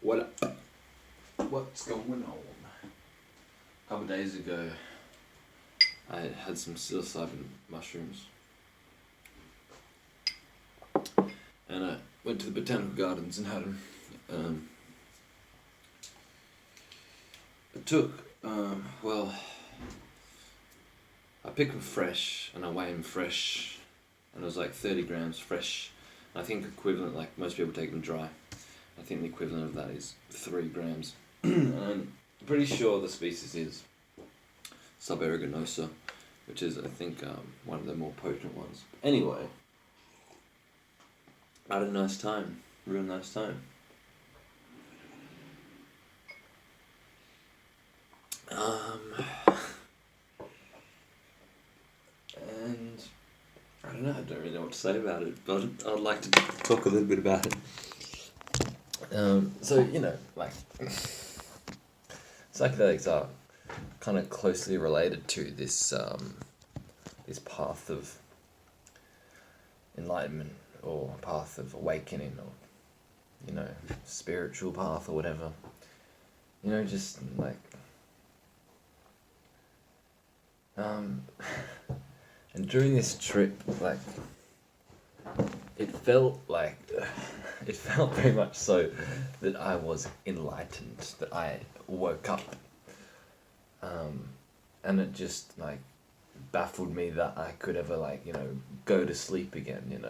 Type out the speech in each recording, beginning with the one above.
What's going on? A couple of days ago, I had some psilocybin mushrooms, and I went to the botanical gardens and had them. I took, I picked them fresh and I weighed them fresh, and it was like 30 grams fresh. I think equivalent, like most people take them dry. I think the equivalent of that is 3 grams. And I'm pretty sure the species is Subaeruginosa, which is, I think, one of the more potent ones. Anyway, I had a nice time, real nice time. And I don't know, I don't really know what to say about it, but I'd like to talk a little bit about it. So, like, psychedelics are kind of closely related to this path of enlightenment, or path of awakening, or, spiritual path, or whatever. Just like, and during this trip, like, it felt very much so that I was enlightened, that I woke up, and it just, like, baffled me that I could ever, like, go to sleep again,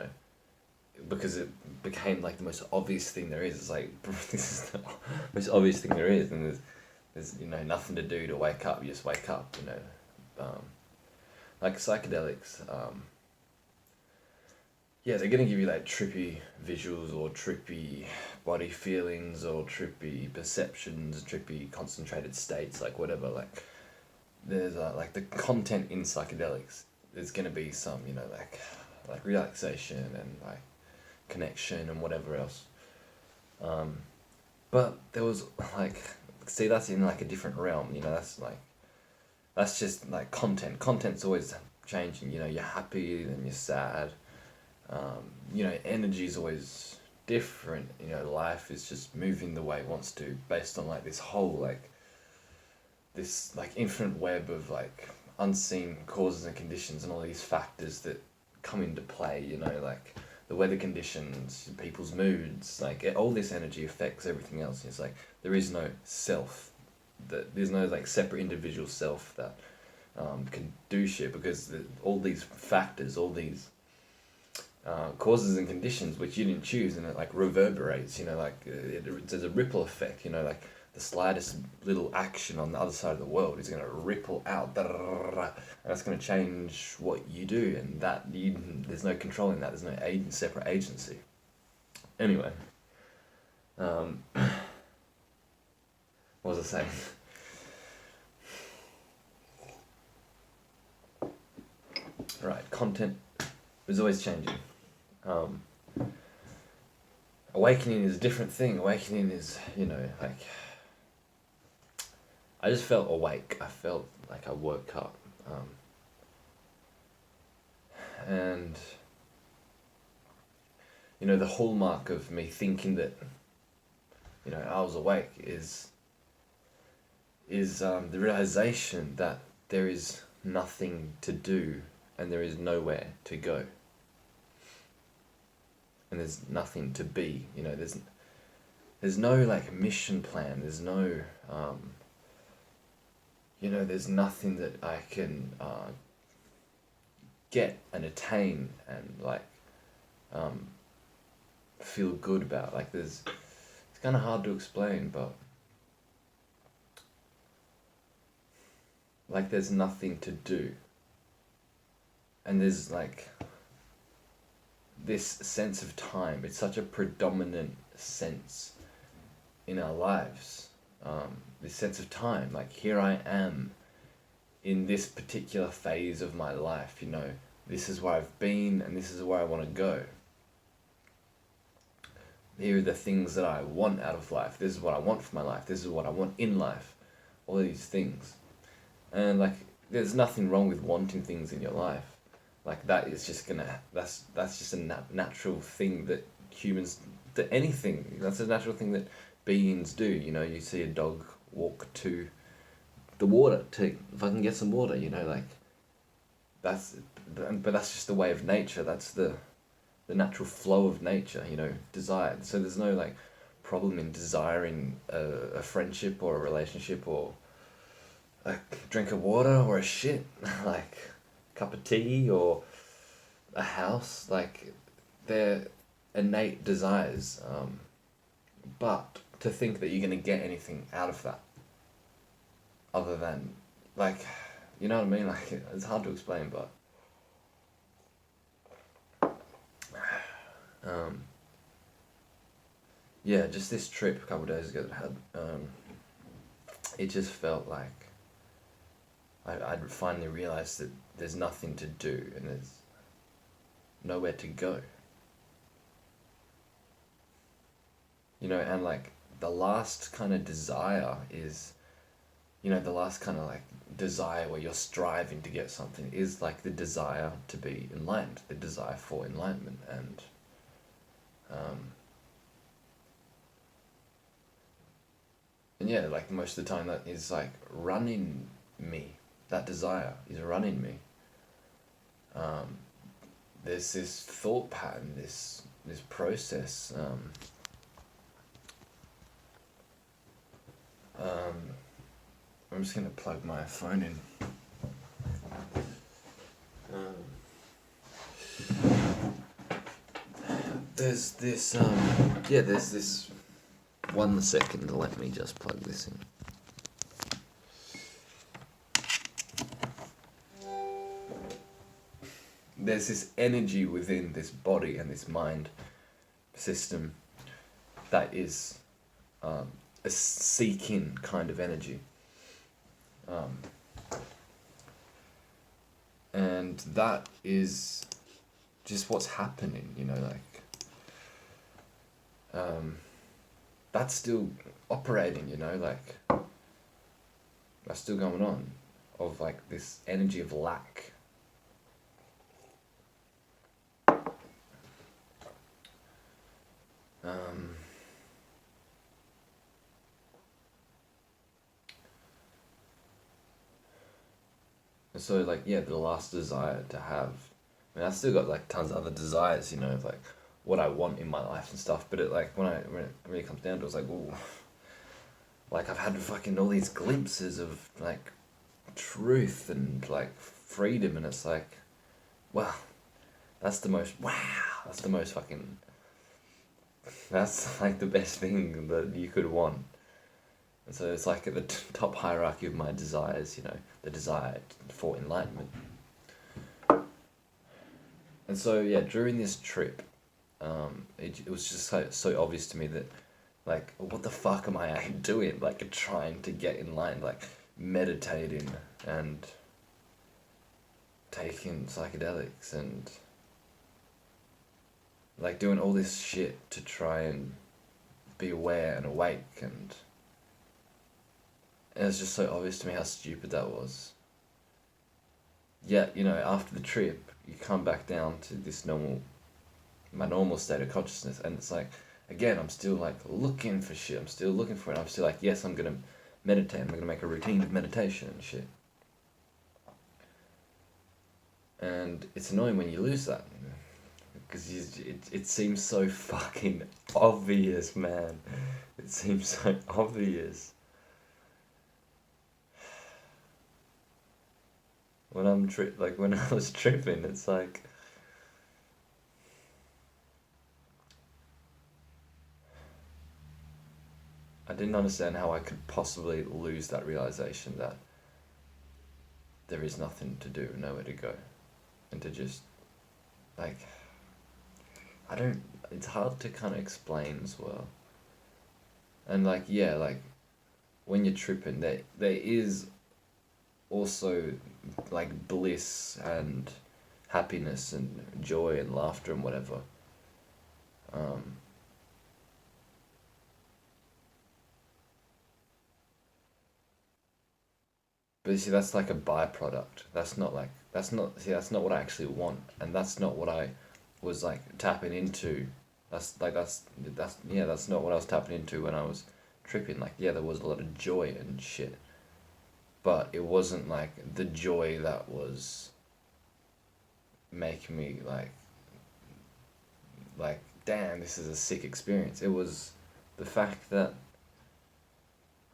because it became, like, the most obvious thing there is. It's like, this is the most obvious thing there is, and there's nothing to do to wake up. You just wake up, like psychedelics, yeah, they're gonna give you like trippy visuals, or trippy body feelings, or trippy perceptions, trippy concentrated states, like whatever. Like, there's like the content in psychedelics. There's gonna be some, like relaxation and like connection and whatever else. But there was like, see, that's in like a different realm. That's just like content. Content's always changing. You're happy, then you're sad. Energy's always different. Life is just moving the way it wants to, based on like this whole this infinite web of like unseen causes and conditions, and all these factors that come into play. Like the weather conditions, people's moods, like all this energy affects everything else. It's like there is no self. That there's no like separate individual self that can do shit, because all these factors, all these causes and conditions which you didn't choose, and it like reverberates. There's a ripple effect. Like the slightest little action on the other side of the world is going to ripple out, and that's going to change what you do, and there's no controlling that. There's no separate agency. Anyway, what was I saying? Right, content is always changing. Awakening is a different thing. Awakening is, like, I just felt awake. I felt like I woke up. And, the hallmark of me thinking that, I was awake is the realization that there is nothing to do, and there is nowhere to go. And there's nothing to be. There's no like mission plan. There's no there's nothing that I can get and attain and like feel good about. Like it's kind of hard to explain, but like there's nothing to do. And there's like this sense of time. It's such a predominant sense in our lives. This sense of time, like here I am in this particular phase of my life. This is where I've been, and this is where I want to go. Here are the things that I want out of life. This is what I want for my life. This is what I want in life. All these things. And like, there's nothing wrong with wanting things in your life. Like that is just that's just a natural thing that humans, that anything, that's a natural thing that beings do. You know, you see a dog walk to the water to fucking get some water. You know, like that's, but that's just the way of nature. That's the natural flow of nature. You know, desire. So there's no like problem in desiring a friendship or a relationship or a drink of water or a shit like cup of tea or a house. Like they're innate desires. But to think that you're gonna get anything out of that other than like, you know what I mean? Like it's hard to explain, but yeah, just this trip a couple of days ago that I had, it just felt like I'd finally realised that there's nothing to do and there's nowhere to go. You know, and like the last kind of desire is, you know, the last kind of like desire where you're striving to get something is like the desire to be enlightened, the desire for enlightenment. And yeah, like most of the time that is like running me. That desire is running me. There's this thought pattern, this process. I'm just gonna plug my phone in. There's this there's this 1 second, let me just plug this in. There's this energy within this body and this mind system that is a seeking kind of energy. And that is just what's happening, you know, like that's still operating, you know, like that's still going on, of like this energy of lack. And so like, yeah, the last desire to have, I mean, I still got like tons of other desires, you know, of like what I want in my life and stuff, but it like when it really comes down to it, it's like, ooh, like I've had fucking all these glimpses of like truth and like freedom, and it's like, wow, that's the most fucking, that's like the best thing that you could want. And so it's like at the top hierarchy of my desires, you know, the desire for enlightenment. And so yeah, during this trip, it was just so obvious to me that, like, what the fuck am I doing? Like, trying to get enlightened, like meditating and taking psychedelics and like doing all this shit to try and be aware and awake, and it was just so obvious to me how stupid that was. Yet, you know, after the trip, you come back down to my normal state of consciousness, and it's like, again, I'm still like looking for shit, I'm still looking for it, I'm still like, yes, I'm gonna meditate, I'm gonna make a routine of meditation and shit. And it's annoying when you lose that, because it seems so fucking obvious, man. It seems so obvious. When when I was tripping, it's like, I didn't understand how I could possibly lose that realization that there is nothing to do, nowhere to go, and to just, like, it's hard to kind of explain as well. And like, yeah, like, when you're tripping, there is also like bliss and happiness and joy and laughter and whatever. But you see, that's like a byproduct. That's not what I actually want, and that's not what I was like tapping into That's not what I was tapping into when I was tripping. Like, yeah, there was a lot of joy and shit, but it wasn't like the joy that was making me like damn, this is a sick experience. It was the fact that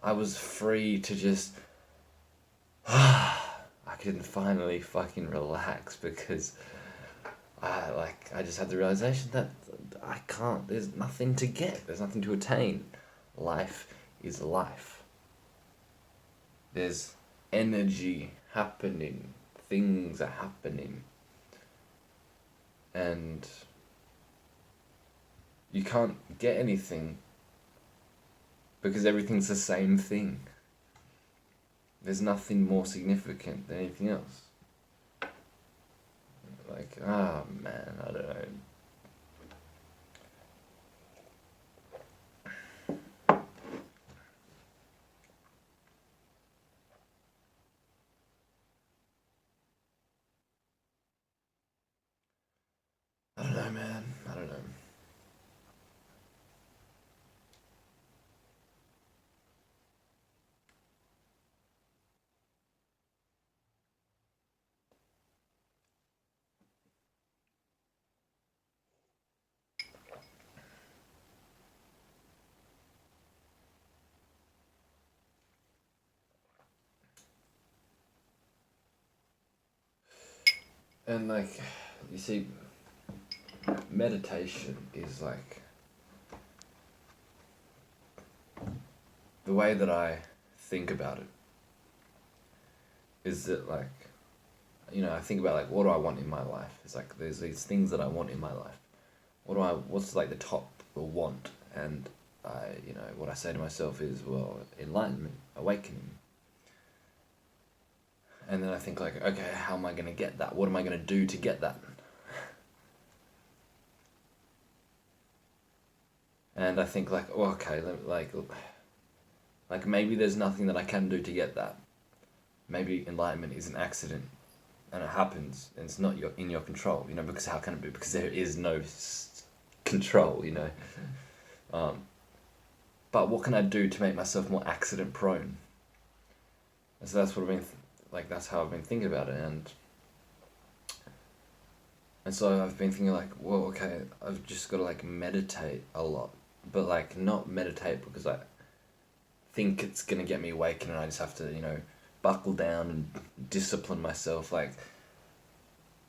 I was free to just I could finally fucking relax because I just had the realization that I can't. There's nothing to get. There's nothing to attain. Life is life. There's energy happening. Things are happening. And you can't get anything because everything's the same thing. There's nothing more significant than anything else. Like, man, I don't know. I don't know, man. I don't know. And like, you see, meditation is like the way that I think about it is that like, I think about like what do I want in my life? It's like there's these things that I want in my life. What's like the top want? And what I say to myself is, well, enlightenment, awakening. And then I think like, okay, how am I gonna get that? What am I gonna do to get that? And I think like, well, okay, like maybe there's nothing that I can do to get that. Maybe enlightenment is an accident, and it happens, and it's not in your control. Because how can it be? Because there is no control. But what can I do to make myself more accident prone? And so that's what I've been that's how I've been thinking about it, and so I've been thinking like, well, okay, I've just got to like meditate a lot, but like not meditate because I think it's gonna get me awakened, and I just have to buckle down and discipline myself. Like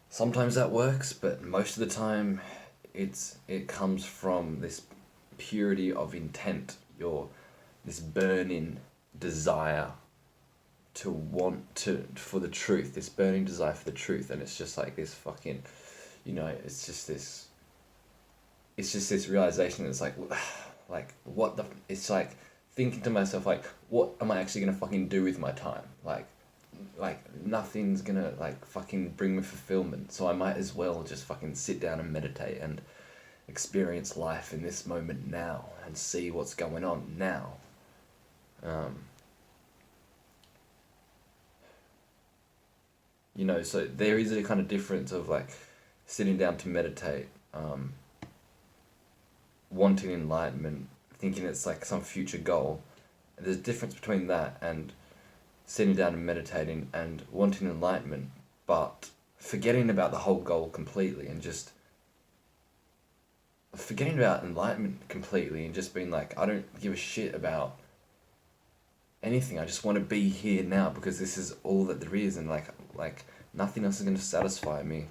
sometimes that works, but most of the time, it comes from this purity of intent, this burning desire to want for the truth, this burning desire for the truth, and it's just like this fucking, it's just this realization that's like what the, it's like thinking to myself like, what am I actually gonna fucking do with my time? Like nothing's gonna like fucking bring me fulfillment, so I might as well just fucking sit down and meditate and experience life in this moment now and see what's going on now. So there is a kind of difference of like sitting down to meditate, wanting enlightenment, thinking it's like some future goal. And there's a difference between that and sitting down and meditating and wanting enlightenment, but forgetting about the whole goal completely and just forgetting about enlightenment completely and just being like, I don't give a shit about anything. I just want to be here now because this is all that there is, and like nothing else is going to satisfy me.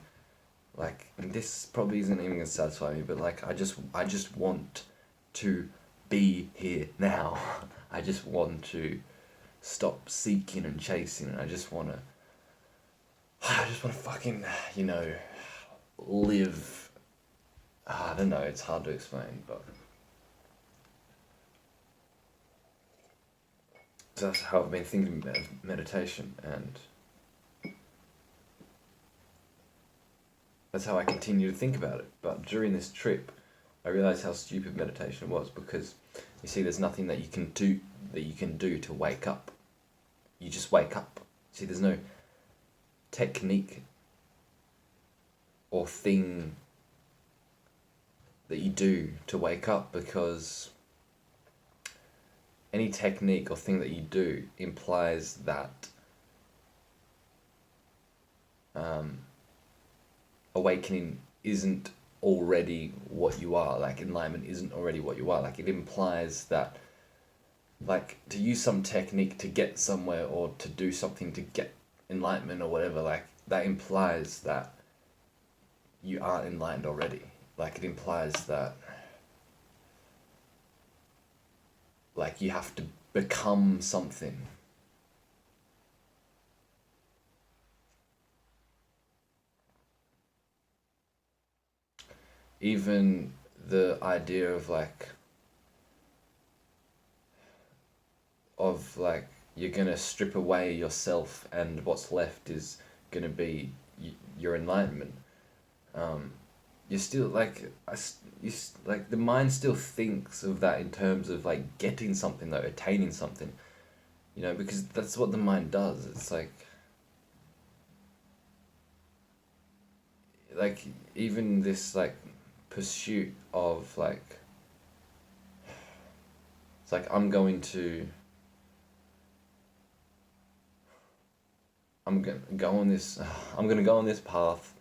And this probably isn't even going to satisfy me, but like I just want to be here now. I just want to stop seeking and chasing, and I just want to fucking live. I don't know, it's hard to explain, but that's how I've been thinking about meditation, and that's how I continue to think about it. But during this trip, I realized how stupid meditation was, because you see, there's nothing that you can do to wake up. You just wake up. See, there's no technique or thing that you do to wake up, because any technique or thing that you do implies that awakening isn't already what you are. Like, enlightenment isn't already what you are. Like, it implies that, like, to use some technique to get somewhere or to do something to get enlightenment or whatever, like, that implies that you aren't enlightened already. Like, it implies that, like, you have to become something. Even the idea of like you're gonna strip away yourself and what's left is gonna be your enlightenment. You're still like like the mind still thinks of that in terms of like getting something, though, attaining something, because that's what the mind does. It's like even this like pursuit of like, it's like I'm gonna go on this I'm gonna go on this path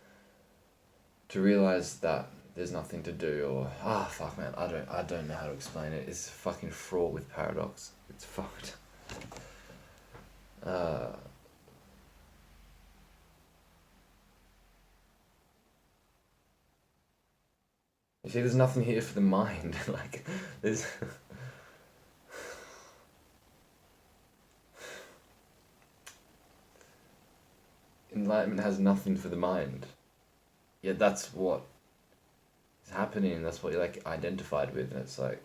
to realize that there's nothing to do, or fuck man, I don't know how to explain it. It's fucking fraught with paradox. It's fucked. You see, there's nothing here for the mind. Like, there's enlightenment has nothing for the mind. Yet that's what is happening, and that's what you're like identified with, and it's like,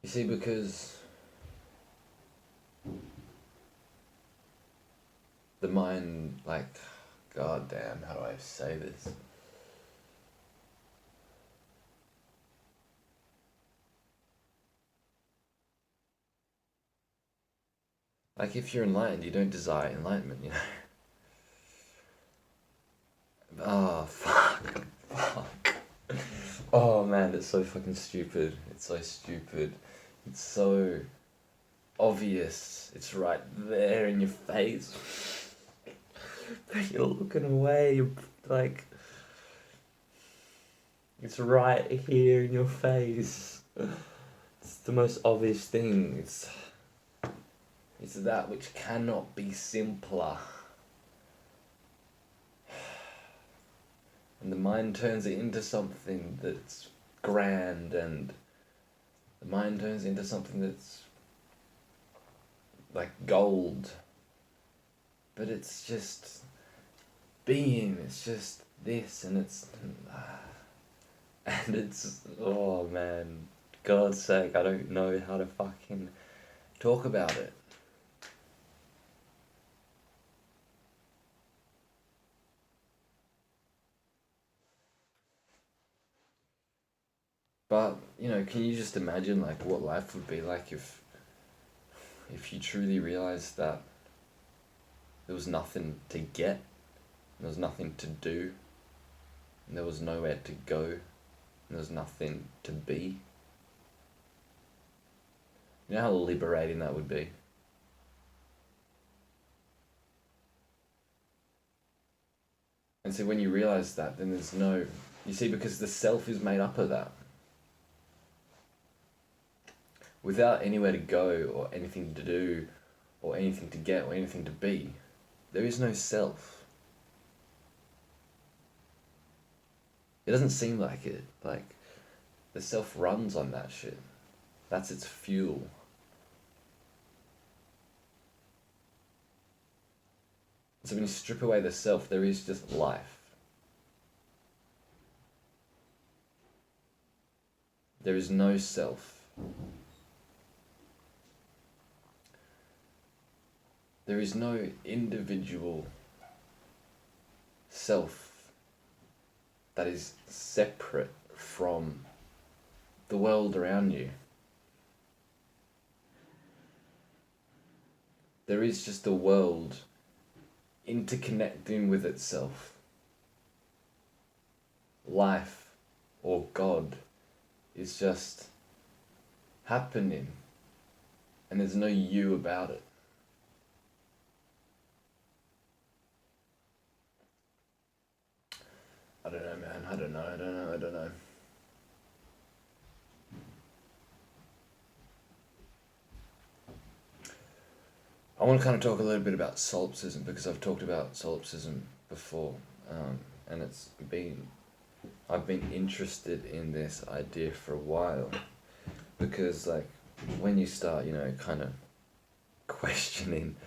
you see, because the mind, like, god damn, how do I say this? Like, if you're enlightened, you don't desire enlightenment, Oh, fuck. Fuck. Oh, man, it's so fucking stupid. It's so stupid. It's so obvious. It's right there in your face. You're looking away. You're like, it's right here in your face. It's the most obvious thing. It's that which cannot be simpler. And the mind turns it into something that's grand, and the mind turns into something that's like gold. But it's just being, it's just this, and it's, oh man, God's sake, I don't know how to fucking talk about it. But, can you just imagine like what life would be like if you truly realized that there was nothing to get, and there was nothing to do, and there was nowhere to go, and there was nothing to be? You know how liberating that would be? And so when you realize that, then there's no, you see, because the self is made up of that. Without anywhere to go, or anything to do, or anything to get, or anything to be, there is no self. It doesn't seem like it. Like, the self runs on that shit. That's its fuel. So when you strip away the self, there is just life. There is no self. there is no individual self that is separate from the world around you. There is just a world interconnecting with itself. Life or God is just happening, and there's no you about it. I don't know, man. I don't know. I want to kind of talk a little bit about solipsism, because I've talked about solipsism before, and I've been interested in this idea for a while, because like when you start, kind of questioning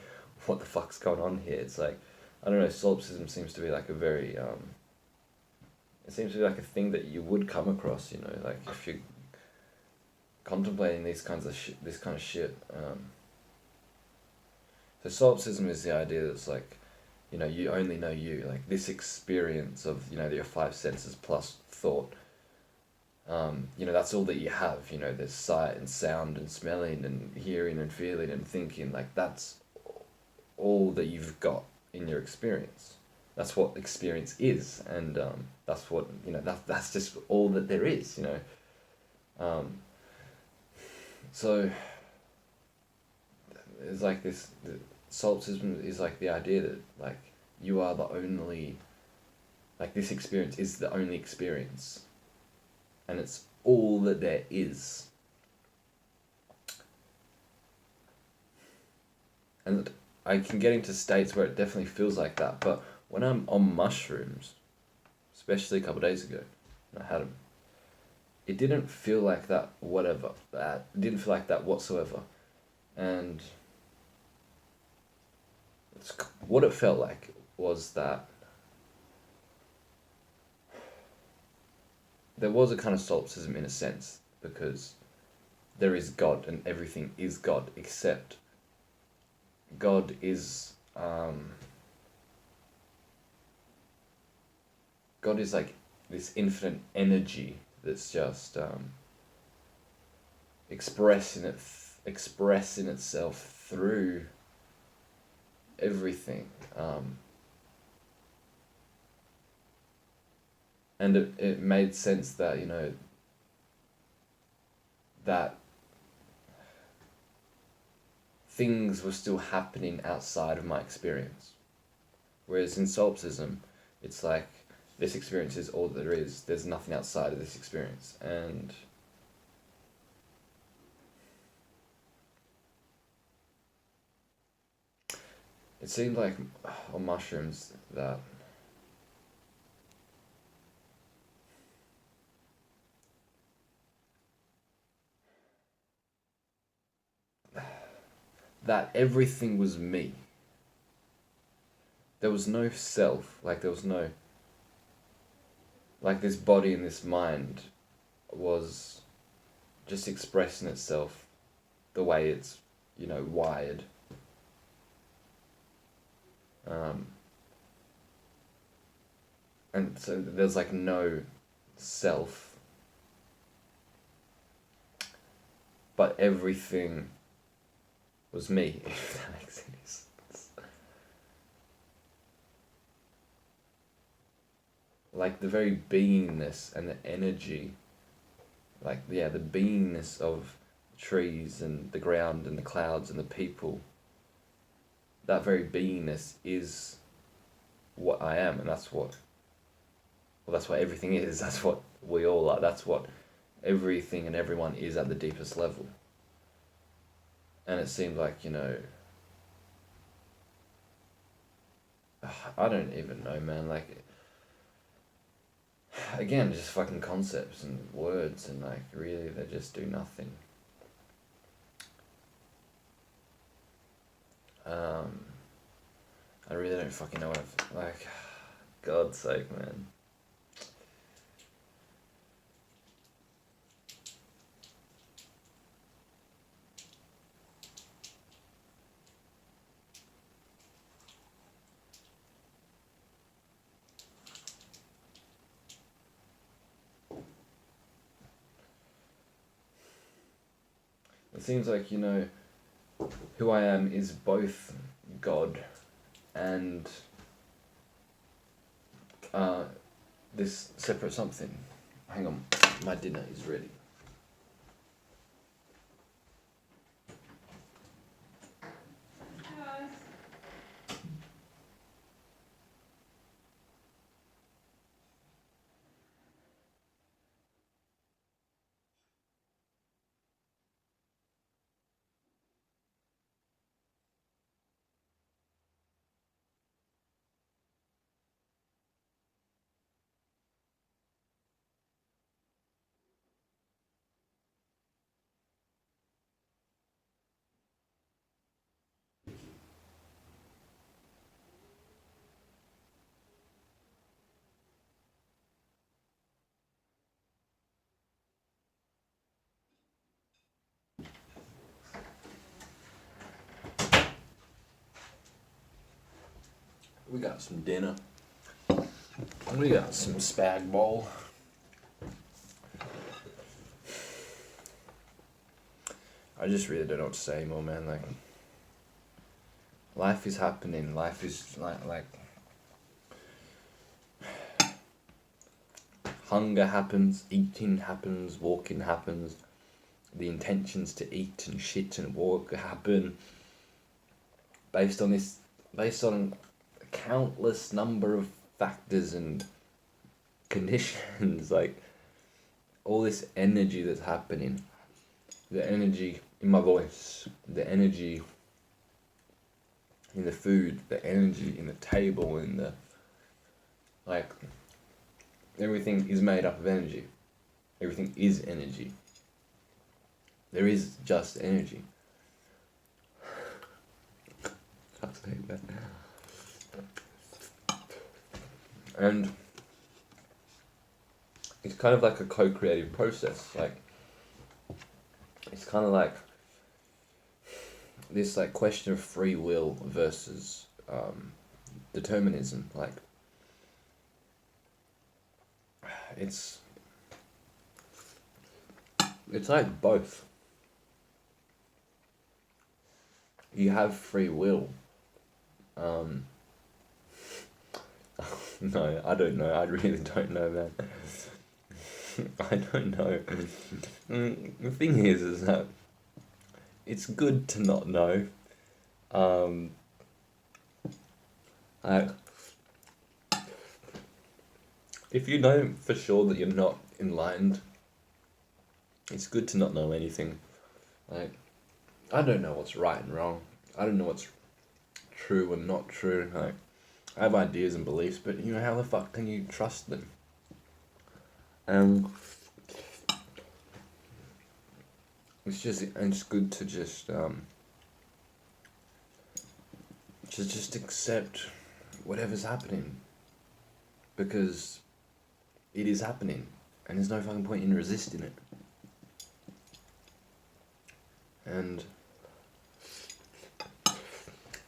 what the fuck's going on here, it's like, I don't know, solipsism seems to be like a very, it seems to be like a thing that you would come across, like if you're contemplating this kind of shit. So solipsism is the idea that's like, you only know you, like this experience of, your five senses plus thought. That's all that you have, there's sight and sound and smelling and hearing and feeling and thinking, like that's all that you've got in your experience. That's what experience is, and that's what, that's just all that there is, So it's like this, solipsism is like the idea that like you are the only, like this experience is the only experience, and it's all that there is. And I can get into states where it definitely feels like that, but when I'm on mushrooms, especially a couple of days ago, when I had them, it didn't feel like that it didn't feel like that whatsoever. And what it felt like was that there was a kind of solipsism in a sense, because there is God and everything is God, except God is like this infinite energy that's just expressing itself through everything, and it made sense that that things were still happening outside of my experience, whereas in solipsism it's like this experience is all there is, there's nothing outside of this experience. And it seemed like on mushrooms that everything was me. There was no self, like there was no, like this body and this mind was just expressing itself the way it's, wired. And so there's like no self, but everything was me, if that makes any sense. Like the very beingness and the energy, like, the beingness of trees and the ground and the clouds and the people, that very beingness is what I am, and that's what everything is. That's what we all are. That's what everything and everyone is at the deepest level. And it seemed like, I don't even know, man, like, again, just fucking concepts and words, and like, really, they just do nothing. I really don't fucking know what like, God's sake, man. it seems like, who I am is both God and this separate something. Hang on, my dinner is ready. We got some dinner. We got some spag bowl. I just really don't know what to say anymore, man. Like, life is happening. Life is like hunger happens, eating happens, walking happens. The intentions to eat and shit and walk happen based on a countless number of factors and conditions. Like, all this energy that's happening, the energy in my voice, the energy in the food, the energy in the table, in the, like, everything is made up of energy. Everything is energy. There is just energy. Fuck's sake, man. And it's kind of like a co-creative process. Like, it's kind of like this like question of free will versus determinism. Like, it's like both. You have free will. No, I don't know. I really don't know, man. I don't know. The thing is that it's good to not know. If you know for sure that you're not enlightened, it's good to not know anything. Like, I don't know what's right and wrong. I don't know what's true and not true. Like, I have ideas and beliefs, but how the fuck can you trust them? It's good to just accept whatever's happening, because it is happening, and there's no fucking point in resisting it. And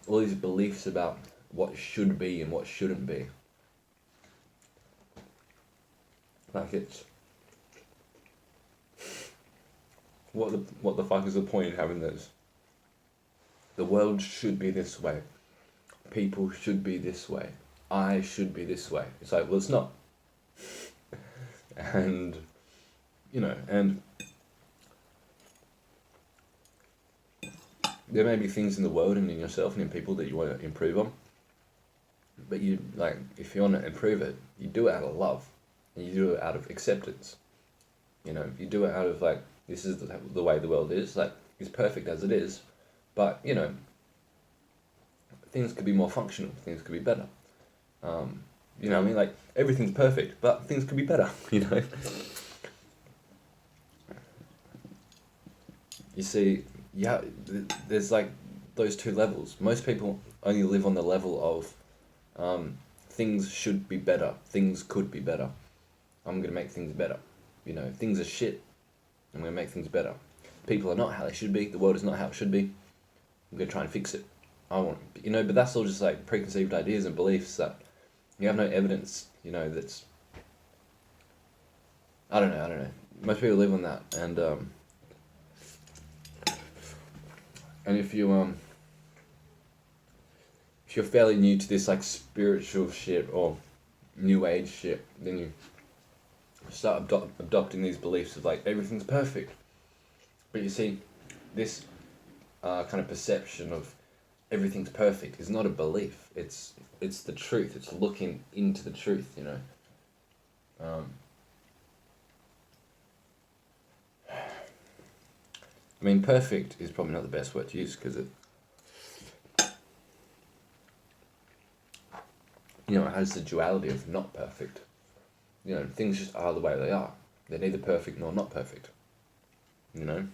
all these beliefs about what should be and what shouldn't be. Like, it's what the fuck is the point in having those? The world should be this way. People should be this way. I should be this way. It's like, well, it's not. And and there may be things in the world and in yourself and in people that you want to improve on. But if you want to improve it, you do it out of love. And you do it out of acceptance. You do it out of, like, this is the way the world is. Like, it's perfect as it is. But, things could be more functional. Things could be better. You know what I mean? Like, everything's perfect, but things could be better, You see, yeah, there's, like, those two levels. Most people only live on the level of things should be better. Things could be better. I'm going to make things better. Things are shit. I'm going to make things better. People are not how they should be. The world is not how it should be. I'm going to try and fix it. But that's all just, like, preconceived ideas and beliefs that you have no evidence, that's... I don't know. Most people live on that, and And if you're fairly new to this like spiritual shit or new age shit, then you start adopting these beliefs of like everything's perfect. But you see, this kind of perception of everything's perfect is not a belief. It's the truth. It's looking into the truth. You know. I mean, perfect is probably not the best word to use because it, you know, it has the duality of not perfect. You know, things just are the way they are. They're neither perfect nor not perfect. You know?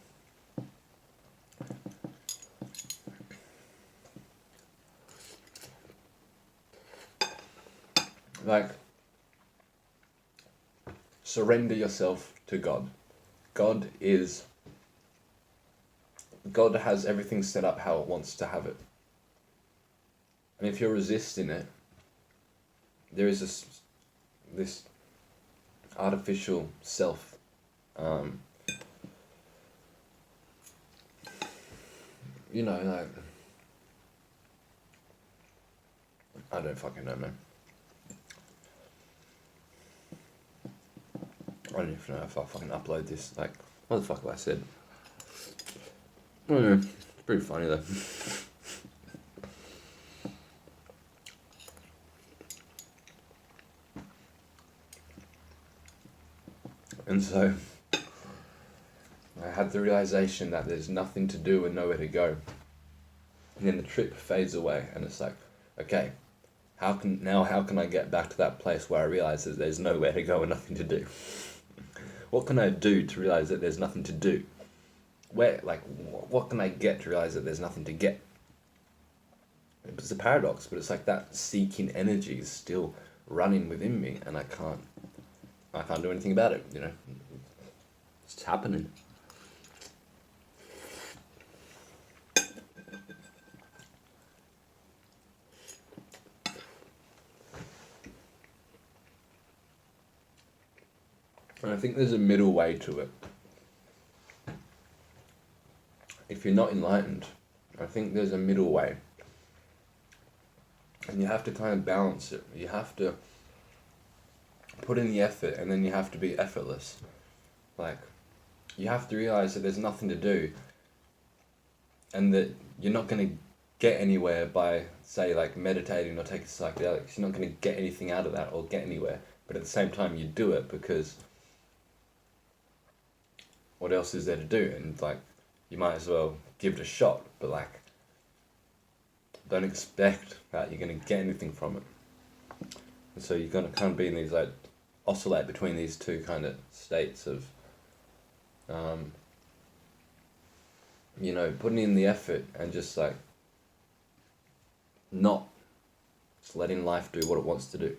Like, surrender yourself to God. God has everything set up how it wants to have it. And if you're resisting it, there is this artificial self. You know, like, I don't fucking know, man. I don't even know if I'll fucking upload this. Like, what the fuck have I said? I don't know. It's pretty funny though. And so, I had the realization that there's nothing to do and nowhere to go. And then the trip fades away, and it's like, okay, how can I get back to that place where I realize that there's nowhere to go and nothing to do? What can I do to realize that there's nothing to do? What can I get to realize that there's nothing to get? It's a paradox, but it's like that seeking energy is still running within me, and I can't do anything about it, you know. It's happening. And I think there's a middle way to it. If you're not enlightened, I think there's a middle way. And you have to kind of balance it. You have to put in the effort, and then you have to be effortless. Like, you have to realize that there's nothing to do, and that you're not going to get anywhere by, say, like meditating or taking psychedelics. You're not going to get anything out of that or get anywhere. But at the same time, you do it because what else is there to do? And like, you might as well give it a shot, but like, don't expect that you're going to get anything from it. And so you're going to kind of be in these, like, oscillate between these two kind of states of, you know, putting in the effort and just like, not just letting life do what it wants to do.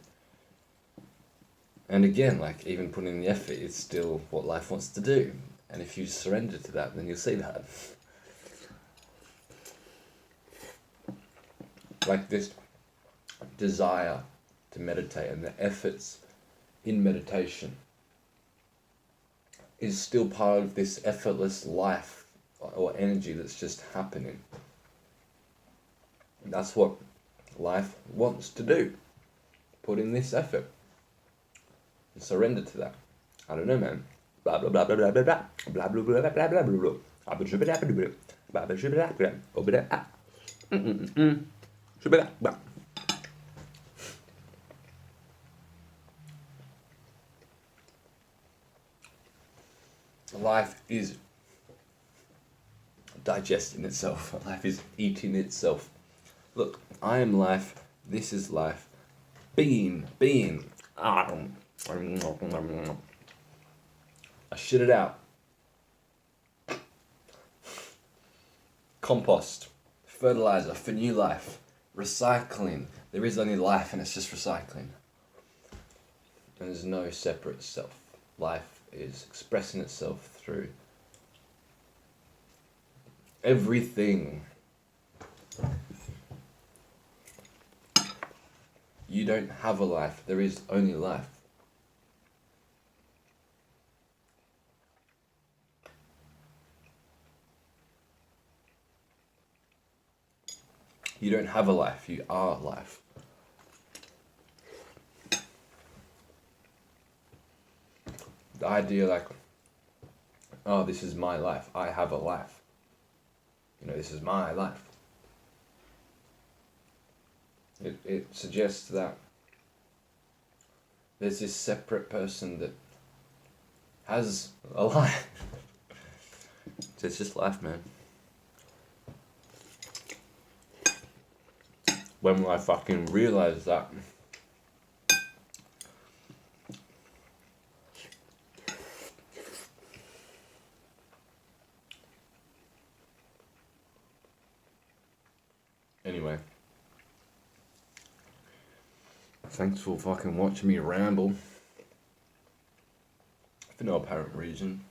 And again, like, even putting in the effort is still what life wants to do. And if you surrender to that, then you'll see that. Like, this desire to meditate and the efforts in meditation is still part of this effortless life or energy that's just happening. That's what life wants to do. Put in this effort. And surrender to that. I don't know, man. Blah blah blah blah blah blah blah blah blah blah blah blah blah blah. Life is digesting itself. Life is eating itself. Look, I am life. This is life. Being. I shit it out. Compost. Fertilizer for new life. Recycling. There is only life, and it's just recycling. And there's no separate self. Life is expressing itself through everything. You don't have a life. There is only life. You don't have a life, you are life. The idea like, oh, this is my life, I have a life. You know, this is my life. It suggests that there's this separate person that has a life. It's just life, man. When will I fucking realize that? Anyway. Thanks for fucking watching me ramble. For no apparent reason.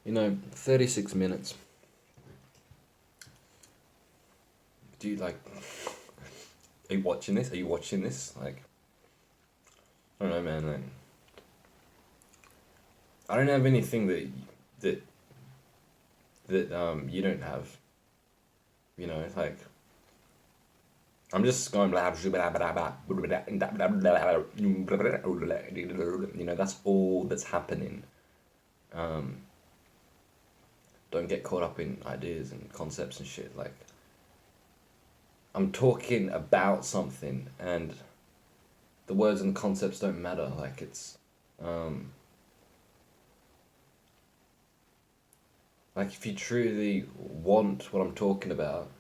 You know, 36 minutes. Do you like... Are you watching this? Are you watching this? Like... I don't know, man. Like, I don't have anything that you don't have. You know, like... I'm just going blah, blah, blah, blah, blah, you know, that's all that's happening. Don't get caught up in ideas and concepts and shit. Like, I'm talking about something, and the words and the concepts don't matter. Like, it's like, if you truly want what I'm talking about,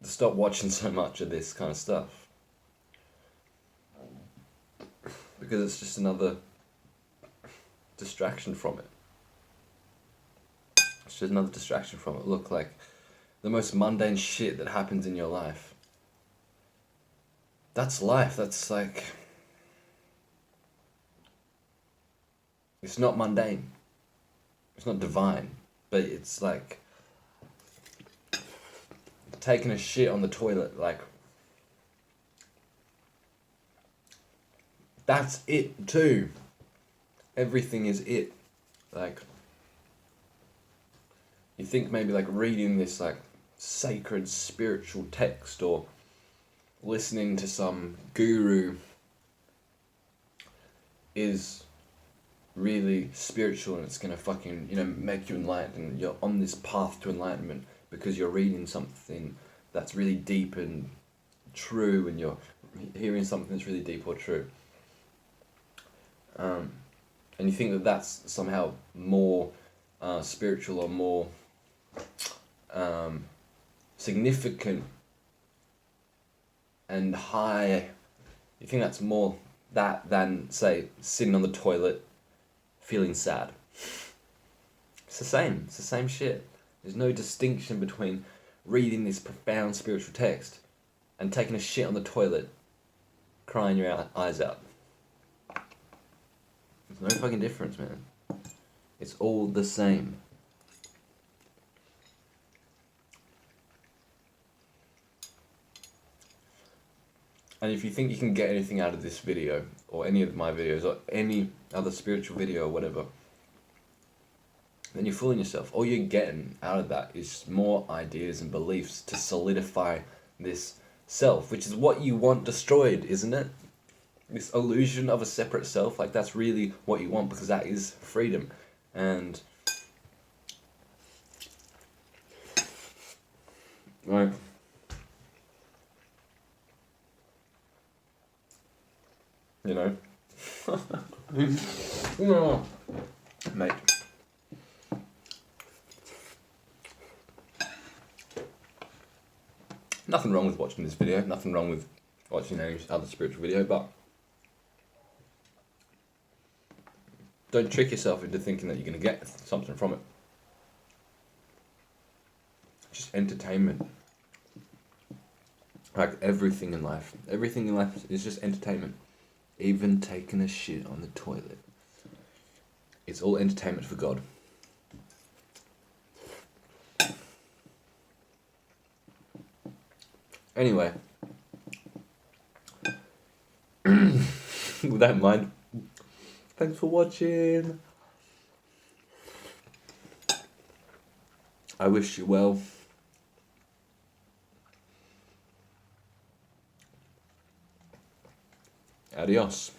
stop watching so much of this kind of stuff, because it's just another distraction from it. It's just another distraction from it. Look, like, the most mundane shit that happens in your life, that's life. That's like, it's not mundane, it's not divine, but it's like taking a shit on the toilet. Like, that's it too. Everything is it. Like, you think maybe like reading this like sacred spiritual text or listening to some guru is really spiritual and it's gonna fucking, you know, make you enlightened. You're on this path to enlightenment because you're reading something that's really deep and true, and you're hearing something that's really deep or true. And you think that that's somehow more spiritual or more significant and high. You think that's more that than, say, sitting on the toilet feeling sad. It's the same. It's the same shit. There's no distinction between reading this profound spiritual text and taking a shit on the toilet, crying your eyes out. There's no fucking difference, man. It's all the same. And if you think you can get anything out of this video, or any of my videos, or any other spiritual video or whatever, then you're fooling yourself. All you're getting out of that is more ideas and beliefs to solidify this self, which is what you want destroyed, isn't it? This illusion of a separate self, like, that's really what you want, because that is freedom. And right, you know, no, mate. Nothing wrong with watching this video. Nothing wrong with watching any other spiritual video, but don't trick yourself into thinking that you're going to get something from it. Just entertainment. Like everything in life. Everything in life is just entertainment. Even taking a shit on the toilet. It's all entertainment for God. Anyway, with that in mind, thanks for watching. I wish you well. Adios.